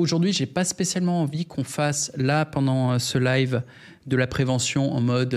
aujourd'hui, j'ai pas spécialement envie qu'on fasse là pendant ce live de la prévention en mode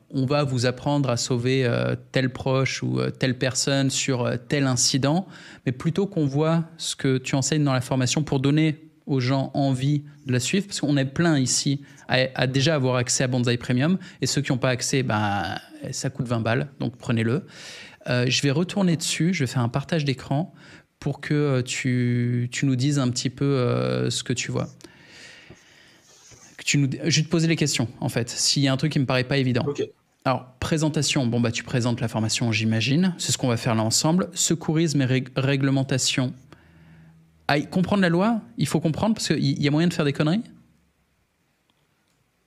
on va vous apprendre à sauver tel proche ou telle personne sur tel incident, mais plutôt qu'on voit ce que tu enseignes dans la formation pour donner aux gens envie de la suivre, parce qu'on est plein ici à déjà avoir accès à Bonsaï Premium, et ceux qui n'ont pas accès, ben, ça coûte 20 balles, donc prenez-le. Je vais retourner dessus, je vais faire un partage d'écran pour que tu nous dises un petit peu ce que tu vois. Je vais te poser les questions, en fait, s'il y a un truc qui ne me paraît pas évident. Ok. Alors, présentation, bon, bah, tu présentes la formation, j'imagine. C'est ce qu'on va faire là ensemble. Secourisme et réglementation. Ah, comprendre la loi, il faut comprendre, parce qu'il y a moyen de faire des conneries.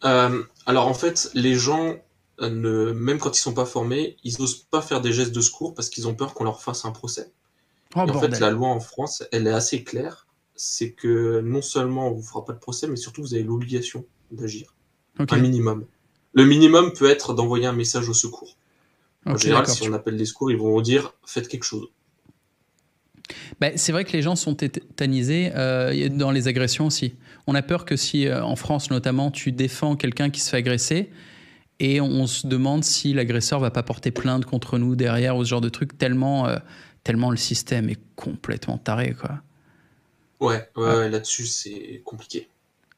Alors en fait, les gens, même quand ils sont pas formés, ils osent pas faire des gestes de secours parce qu'ils ont peur qu'on leur fasse un procès. Oh, Et en bordel. fait, la loi en France, elle est assez claire. C'est que non seulement on vous fera pas de procès, mais surtout vous avez l'obligation d'agir. Ok, Un minimum. Le minimum peut être d'envoyer un message au secours. En ok, général, d'accord. si on appelle les secours, ils vont vous dire faites quelque chose. Bah, c'est vrai que les gens sont tétanisés dans les agressions aussi. On a peur que si, en France notamment, tu défends quelqu'un qui se fait agresser, et on se demande si l'agresseur va pas porter plainte contre nous derrière ou ce genre de truc, tellement le système est complètement taré, quoi. Ouais, là-dessus, c'est compliqué.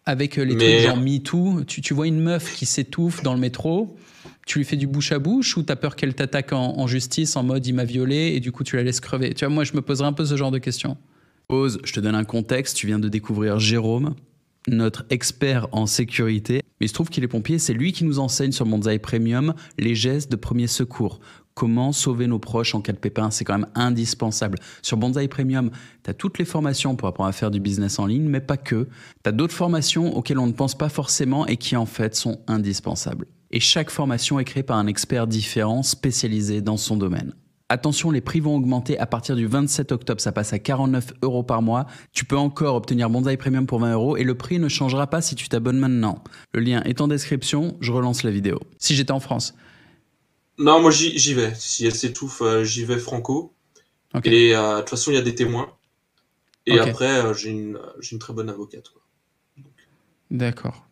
Avec les trucs Mais genre MeToo, tu vois une meuf qui s'étouffe dans le métro, tu lui fais du bouche à bouche ou t'as peur qu'elle t'attaque en justice en mode il m'a violé et du coup tu la laisses crever? Tu vois, moi je me poserais un peu ce genre de questions. Pause, je te donne un contexte, tu viens de découvrir Jérôme, notre expert en sécurité. Mais il se trouve qu'il est pompier, c'est lui qui nous enseigne sur Bonsaï Premium les gestes de premier secours. Comment sauver nos proches en cas de pépin, c'est quand même indispensable. Sur Bonsaï Premium, tu as toutes les formations pour apprendre à faire du business en ligne, mais pas que. Tu as d'autres formations auxquelles on ne pense pas forcément et qui en fait sont indispensables. Et chaque formation est créée par un expert différent, spécialisé dans son domaine. Attention, les prix vont augmenter à partir du 27 octobre, ça passe à 49 € par mois. Tu peux encore obtenir Bonsaï Premium pour 20 € et le prix ne changera pas si tu t'abonnes maintenant. Le lien est en description, je relance la vidéo. Si j'étais en France. non, moi j'y vais. Si elle s'étouffe, j'y vais franco. Ok. Et de toute façon, il y a des témoins. Et Ok. après, j'ai une très bonne avocate, quoi. D'accord.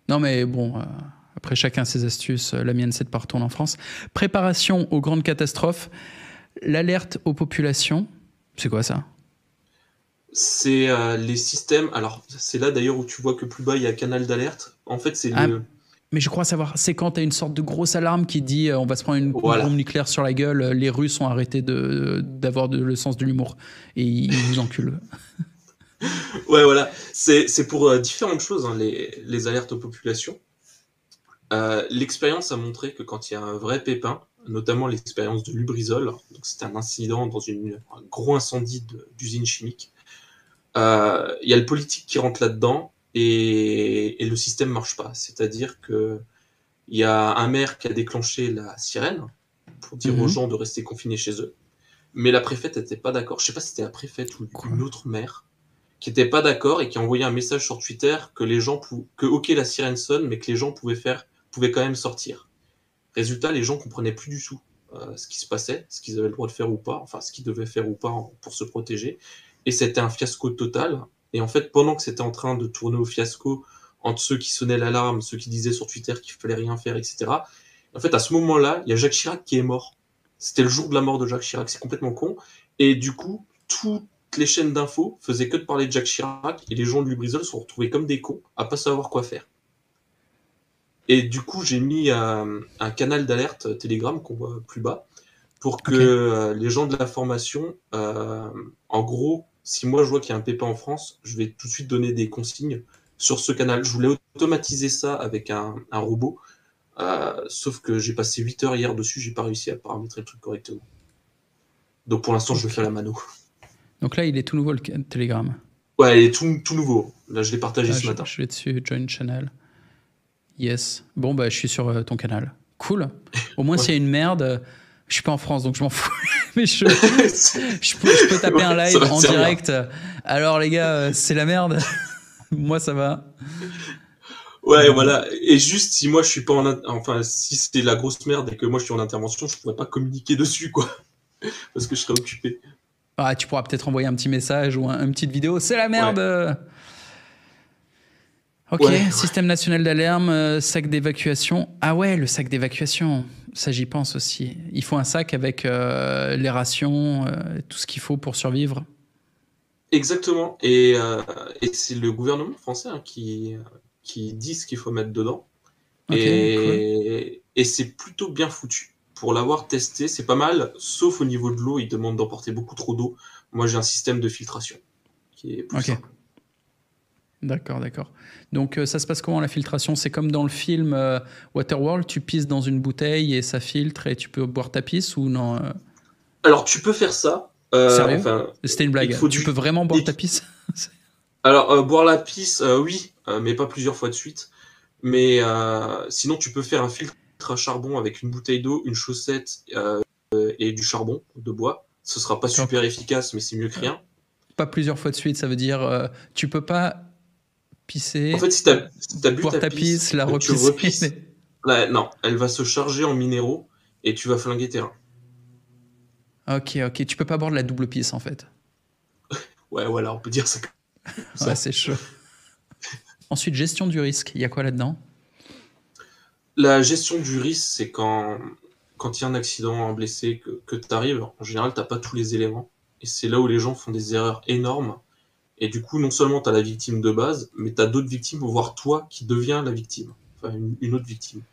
Non mais bon, après chacun ses astuces, la mienne c'est de pas retourner en France. Préparation aux grandes catastrophes, l'alerte aux populations, c'est quoi ça? C'est les systèmes. Alors, c'est là d'ailleurs où tu vois que plus bas il y a canal d'alerte. En fait, c'est Ah, le. mais je crois savoir, c'est quand tu as une sorte de grosse alarme qui dit on va se prendre une Voilà. bombe nucléaire sur la gueule, les Russes ont arrêté d'avoir le sens de l'humour et ils vous enculent. Ouais, voilà. C'est pour différentes choses, hein, les alertes aux populations. L'expérience a montré que quand il y a un vrai pépin, notamment l'expérience de Lubrizol, donc c'était un incident dans un gros incendie d'usine chimique, il y a le politique qui rentre là-dedans et le système marche pas. C'est-à-dire que il y a un maire qui a déclenché la sirène pour dire aux gens de rester confinés chez eux, mais la préfète n'était pas d'accord. Je sais pas si c'était la préfète ou une autre maire qui n'était pas d'accord et qui a envoyé un message sur Twitter que les gens que ok la sirène sonne, mais que les gens pouvaient quand même sortir. Résultat, les gens comprenaient plus du tout ce qui se passait, ce qu'ils avaient le droit de faire ou pas, enfin ce qu'ils devaient faire ou pas pour se protéger. Et c'était un fiasco total. Et en fait, pendant que c'était en train de tourner au fiasco entre ceux qui sonnaient l'alarme, ceux qui disaient sur Twitter qu'il fallait rien faire, etc. En fait, à ce moment-là, il y a Jacques Chirac qui est mort. C'était le jour de la mort de Jacques Chirac, c'est complètement con. Et du coup, toutes les chaînes d'infos faisaient que de parler de Jacques Chirac et les gens de Lubrizol se sont retrouvés comme des cons à pas savoir quoi faire. Et du coup, j'ai mis un canal d'alerte Telegram qu'on voit plus bas pour que les gens de la formation, en gros, si moi je vois qu'il y a un pépin en France, je vais tout de suite donner des consignes sur ce canal. Je voulais automatiser ça avec un robot, sauf que j'ai passé 8 heures hier dessus, j'ai pas réussi à paramétrer le truc correctement. Donc pour l'instant, je le fais à la mano. Donc là, il est tout nouveau le Telegram. Ouais, il est tout nouveau. Là, je l'ai partagé ce matin. Je vais dessus, join channel. Yes. Bon, bah, je suis sur ton canal. Cool. Au moins, s'il y a une merde, je suis pas en France, donc je m'en fous. Mais je peux taper un live en direct. Alors, les gars, c'est la merde. Moi, ça va. Ouais, voilà. Et juste, si moi, je suis pas enfin, si c'était la grosse merde et que moi, je suis en intervention, je pourrais pas communiquer dessus, quoi. Parce que je serais occupé. Ah, tu pourras peut-être envoyer un petit message ou une petite vidéo. C'est la merde. Ouais. Ok, Ouais, système national d'alarme, sac d'évacuation. Ah ouais, le sac d'évacuation, ça j'y pense aussi. Il faut un sac avec les rations, tout ce qu'il faut pour survivre. exactement. Et c'est le gouvernement français hein, qui dit ce qu'il faut mettre dedans. Ok, cool. Et c'est plutôt bien foutu. Pour l'avoir testé, c'est pas mal, sauf au niveau de l'eau, il demande d'emporter beaucoup trop d'eau. Moi, j'ai un système de filtration qui est plus Ok, simple. d'accord, d'accord. Donc ça se passe comment la filtration? C'est comme dans le film Waterworld, tu pisses dans une bouteille et ça filtre et tu peux boire ta pisse ou non Alors, tu peux faire ça. Sérieux? Enfin, C'était une il te blague. faut Tu peux du. vraiment boire il ta te- pisse? Alors, boire la pisse, oui, mais pas plusieurs fois de suite. Mais sinon, tu peux faire un filtre à charbon avec une bouteille d'eau, une chaussette et du charbon de bois. Ce sera pas Attends, super efficace, mais c'est mieux que euh, rien. pas plusieurs fois de suite, ça veut dire tu peux pas En pisser, fait, si t'as bu boire ta ta pisse pisse, et la que tu repisser. repisses, là, non, elle va se charger en minéraux et tu vas flinguer tes reins. Ok, ok, tu peux pas boire de la double pisse en fait. Ouais, voilà, on peut dire ça comme Ouais, ça. c'est chaud. Ensuite, gestion du risque, il y a quoi là-dedans? La gestion du risque, c'est quand il y a un accident, un blessé, que tu arrives, en général, t'as pas tous les éléments. Et c'est là où les gens font des erreurs énormes. Et du coup, non seulement tu as la victime de base, mais tu as d'autres victimes, voire toi qui deviens la victime. Enfin, une autre victime.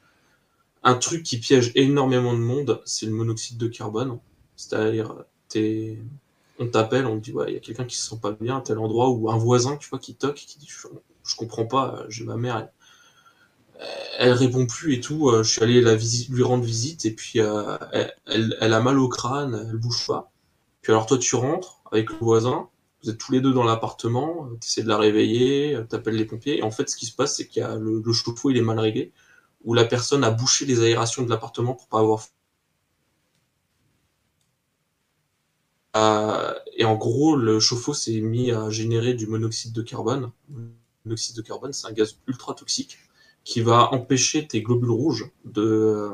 Un truc qui piège énormément de monde, c'est le monoxyde de carbone. C'est-à-dire, on t'appelle, on te dit, ouais, il y a quelqu'un qui se sent pas bien à tel endroit, ou un voisin, tu vois, qui toque, qui dit, je comprends pas, j'ai ma mère, elle répond plus et tout, je suis allé lui rendre visite, et puis elle a mal au crâne, elle bouge pas. Puis alors toi, tu rentres avec le voisin, vous êtes tous les deux dans l'appartement, tu essaies de la réveiller, t'appelles les pompiers, et en fait, ce qui se passe, c'est qu'il y a le chauffe-eau, il est mal réglé, où la personne a bouché les aérations de l'appartement pour pas avoir. Et en gros, le chauffe-eau s'est mis à générer du monoxyde de carbone. Le monoxyde de carbone, c'est un gaz ultra toxique qui va empêcher tes globules rouges de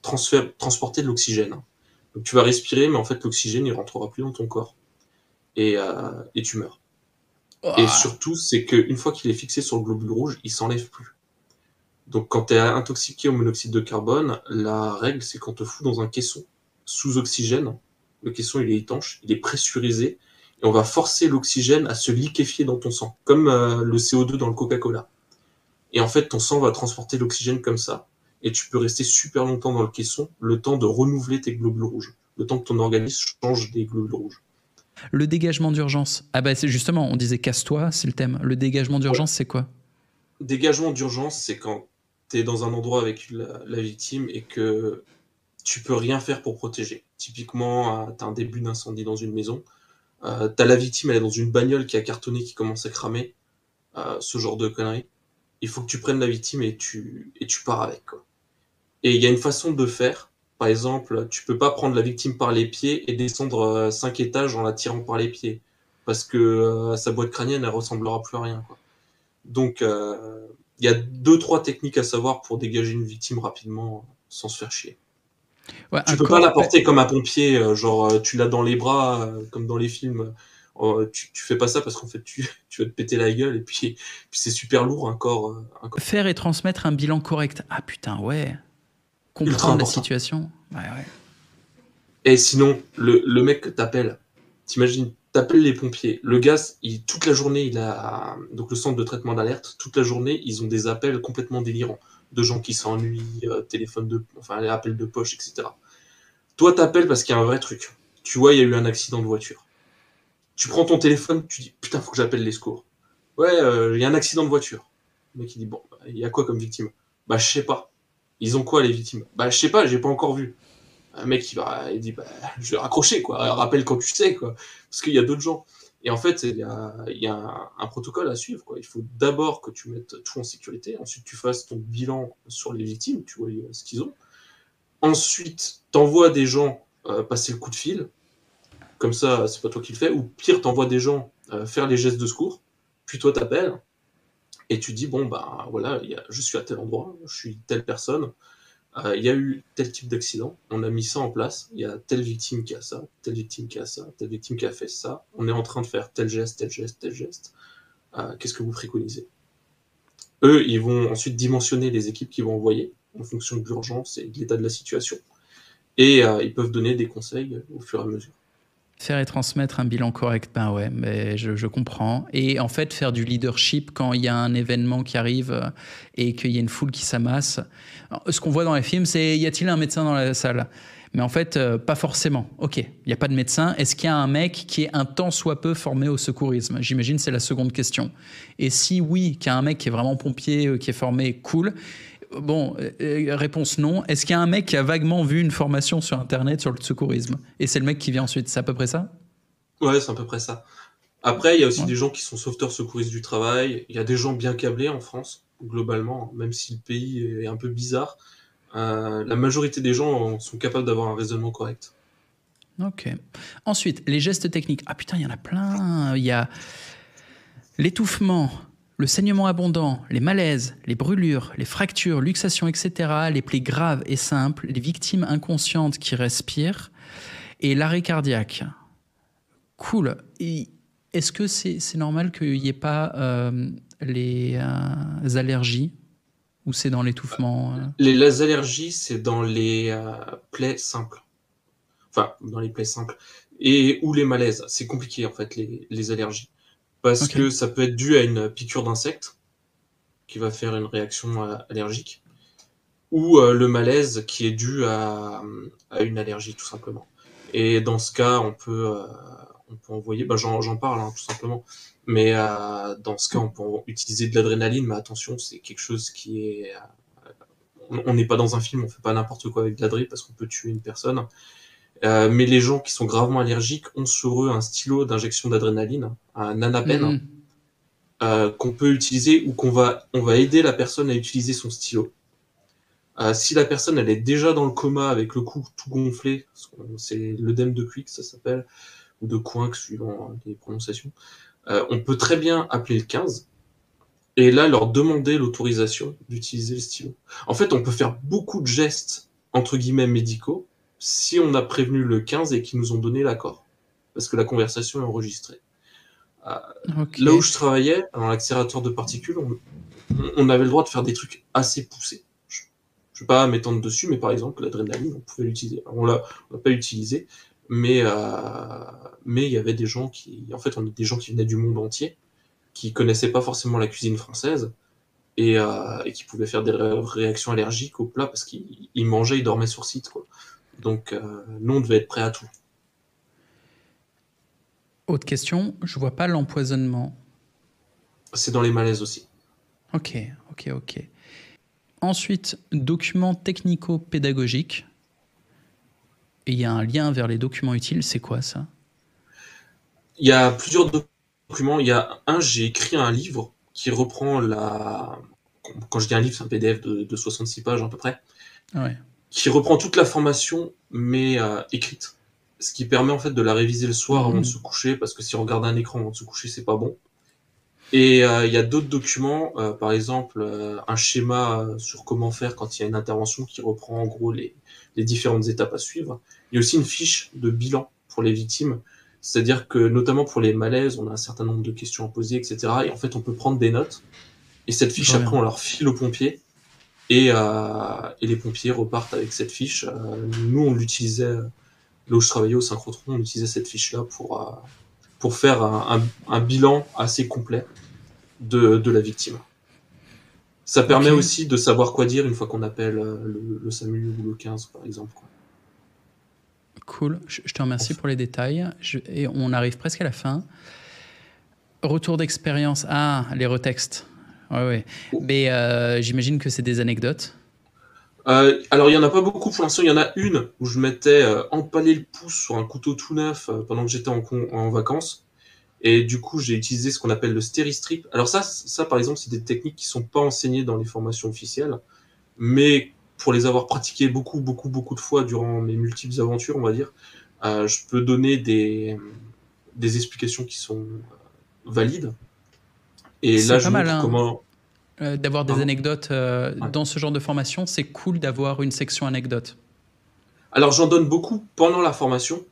transporter de l'oxygène. Donc tu vas respirer, mais en fait l'oxygène il rentrera plus dans ton corps et tu meurs. Et Ouah. surtout, c'est qu'une fois qu'il est fixé sur le globule rouge, il s'enlève plus. Donc quand tu es intoxiqué au monoxyde de carbone, la règle c'est qu'on te fout dans un caisson sous oxygène. Le caisson il est étanche, il est pressurisé, et on va forcer l'oxygène à se liquéfier dans ton sang, comme le CO2 dans le Coca-Cola. Et en fait, ton sang va transporter l'oxygène comme ça, et tu peux rester super longtemps dans le caisson, le temps de renouveler tes globules rouges, le temps que ton organisme change des globules rouges. Le dégagement d'urgence. Ah bah c'est justement, on disait casse-toi, c'est le thème. Le dégagement Voilà. d'urgence, c'est quoi? Dégagement d'urgence, c'est quand tu es dans un endroit avec la victime et que tu peux rien faire pour protéger. Typiquement, tu as un début d'incendie dans une maison, tu as la victime, elle est dans une bagnole qui a cartonné, qui commence à cramer, ce genre de conneries. Il faut que tu prennes la victime et tu pars avec, quoi. Et il y a une façon de faire. Par exemple, tu peux pas prendre la victime par les pieds et descendre 5 étages en la tirant par les pieds. Parce que sa boîte crânienne, elle ressemblera plus à rien, quoi. Donc, il y a deux, trois techniques à savoir pour dégager une victime rapidement sans se faire chier. Ouais, Tu un peux pas la corps. porter comme un pompier, genre tu l'as dans les bras, comme dans les films. Tu fais pas ça parce qu'en fait tu vas te péter la gueule et puis c'est super lourd un corps Faire et transmettre un bilan correct. Ah putain, ouais. ultra Comprendre la important. situation. Ouais, ouais. Et sinon, le mec que t'appelles, t'imagines, t'appelles les pompiers. Le gars, toute la journée, il a donc le centre de traitement d'alerte. Toute la journée, ils ont des appels complètement délirants de gens qui s'ennuient, enfin les appels de poche, etc. Toi, t'appelles parce qu'il y a un vrai truc. Tu vois, il y a eu un accident de voiture. Tu prends ton téléphone, tu dis putain, faut que j'appelle les secours. Ouais, il y a un accident de voiture. Le mec il dit bon, il y a quoi comme victime? Bah je sais pas. Ils ont quoi les victimes? Bah je sais pas, j'ai pas encore vu. Un mec il dit bah je vais raccrocher quoi. Rappelle quand tu sais quoi, parce qu'il y a d'autres gens. Et en fait il y a un protocole à suivre quoi. Il faut d'abord que tu mettes tout en sécurité, ensuite tu fasses ton bilan sur les victimes, tu vois ce qu'ils ont. Ensuite t'envoies des gens passer le coup de fil, comme ça c'est pas toi qui le fais, ou pire t'envoies des gens faire les gestes de secours, puis toi t'appelles et tu dis bon bah voilà je suis à tel endroit, je suis telle personne, il y a eu tel type d'accident, on a mis ça en place, il y a telle victime qui a ça, telle victime qui a ça, telle victime qui a fait ça, on est en train de faire tel geste, tel geste, tel geste. Qu'est-ce que vous préconisez? Eux, ils vont ensuite dimensionner les équipes qu'ils vont envoyer en fonction de l'urgence et de l'état de la situation. Et ils peuvent donner des conseils au fur et à mesure. Faire et transmettre un bilan correct, ben ouais, mais je comprends. Et en fait, faire du leadership quand il y a un événement qui arrive et qu'il y a une foule qui s'amasse. Alors, ce qu'on voit dans les films, c'est y a-t-il un médecin dans la salle? Mais en fait, pas forcément. Ok, il n'y a pas de médecin. Est-ce qu'il y a un mec qui est un tant soit peu formé au secourisme? J'imagine c'est la seconde question. Et si oui, qu'il y a un mec qui est vraiment pompier, qui est formé, cool. Bon, réponse non. Est-ce qu'il y a un mec qui a vaguement vu une formation sur Internet sur le secourisme? Et c'est le mec qui vient ensuite. C'est à peu près ça? Ouais, c'est à peu près ça. Après, il y a aussi Ouais. des gens qui sont sauveteurs secouristes du travail. Il y a des gens bien câblés en France, globalement, même si le pays est un peu bizarre. La majorité des gens sont capables d'avoir un raisonnement correct. Ok. Ensuite, les gestes techniques. Ah putain, il y en a plein. Il y a l'étouffement, le saignement abondant, les malaises, les brûlures, les fractures, luxations, etc., les plaies graves et simples, les victimes inconscientes qui respirent et l'arrêt cardiaque. Cool. Et est-ce que c'est normal qu'il n'y ait pas les allergies ou c'est dans l'étouffement Les allergies, c'est dans les plaies simples. Enfin, dans les plaies simples. Et ou les malaises. C'est compliqué, en fait, les allergies. Parce Ok. que ça peut être dû à une piqûre d'insecte qui va faire une réaction allergique. Ou le malaise qui est dû à une allergie, tout simplement. Et dans ce cas, on peut envoyer, bah, j'en parle, hein, tout simplement. Mais dans ce cas, on peut utiliser de l'adrénaline, mais attention, c'est quelque chose qui est... on n'est pas dans un film, on fait pas n'importe quoi avec de l'adré parce qu'on peut tuer une personne. Mais les gens qui sont gravement allergiques ont sur eux un stylo d'injection d'adrénaline, un Anapen, Mhm. qu'on peut utiliser ou on va aider la personne à utiliser son stylo. Si la personne elle est déjà dans le coma avec le cou tout gonflé, c'est l'œdème de Quick, ça s'appelle, ou de Coinc suivant les prononciations, on peut très bien appeler le 15 et là leur demander l'autorisation d'utiliser le stylo. En fait, on peut faire beaucoup de gestes entre guillemets médicaux si on a prévenu le 15 et qu'ils nous ont donné l'accord, parce que la conversation est enregistrée. Euh, Ok. Là où je travaillais, dans l'accélérateur de particules, on avait le droit de faire des trucs assez poussés. Je ne vais pas m'étendre dessus, mais par exemple, l'adrénaline, on pouvait l'utiliser. On l'a pas utilisé, mais il y avait des gens en fait, on est des gens qui venaient du monde entier, qui connaissaient pas forcément la cuisine française et qui pouvaient faire des réactions allergiques au plat parce qu'ils mangeaient, ils dormaient sur site, quoi. Donc, nous, on devait être prêt à tout. Autre question, je vois pas l'empoisonnement. C'est dans les malaises aussi. Ok, ok, ok. Ensuite, documents technico-pédagogiques. Et il y a un lien vers les documents utiles, c'est quoi ça? Il y a plusieurs documents. Il y a j'ai écrit un livre qui reprend quand je dis un livre, c'est un PDF de 66 pages à peu près, Ouais. qui reprend toute la formation, mais écrite. Ce qui permet en fait de la réviser le soir avant de se coucher, parce que si on regarde un écran avant de se coucher, c'est pas bon. Et il y a d'autres documents, par exemple un schéma sur comment faire quand il y a une intervention qui reprend en gros les différentes étapes à suivre. Il y a aussi une fiche de bilan pour les victimes, c'est-à-dire que notamment pour les malaises, on a un certain nombre de questions à poser, etc. Et en fait, on peut prendre des notes, et cette fiche, Trop après, bien. on leur file aux pompiers, et les pompiers repartent avec cette fiche. Nous, on l'utilisait, là où je travaillais au synchrotron, on utilisait cette fiche-là pour faire un bilan assez complet de la victime. Ça permet Ok, aussi de savoir quoi dire une fois qu'on appelle le SAMU ou le 15, par exemple, quoi. cool. Je te remercie pour les détails. Et on arrive presque à la fin. Retour d'expérience. Ah, les retextes. Ouais, ouais. Mais j'imagine que c'est des anecdotes. Alors, il n'y en a pas beaucoup pour l'instant. Il y en a une où je m'étais empalé le pouce sur un couteau tout neuf pendant que j'étais en vacances. Et du coup, j'ai utilisé ce qu'on appelle le stéristrip. Alors ça, par exemple, c'est des techniques qui sont pas enseignées dans les formations officielles. Mais pour les avoir pratiquées beaucoup, beaucoup, beaucoup de fois durant mes multiples aventures, on va dire, je peux donner des explications qui sont valides. Et C'est là, pas je mal, montre hein, comment... d'avoir des Pardon. anecdotes Ouais. dans ce genre de formation. C'est cool d'avoir une section anecdote. Alors, j'en donne beaucoup pendant la formation,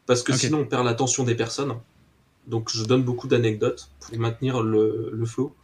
parce que Ok. sinon, on perd l'attention des personnes. donc je donne beaucoup d'anecdotes pour maintenir le flow.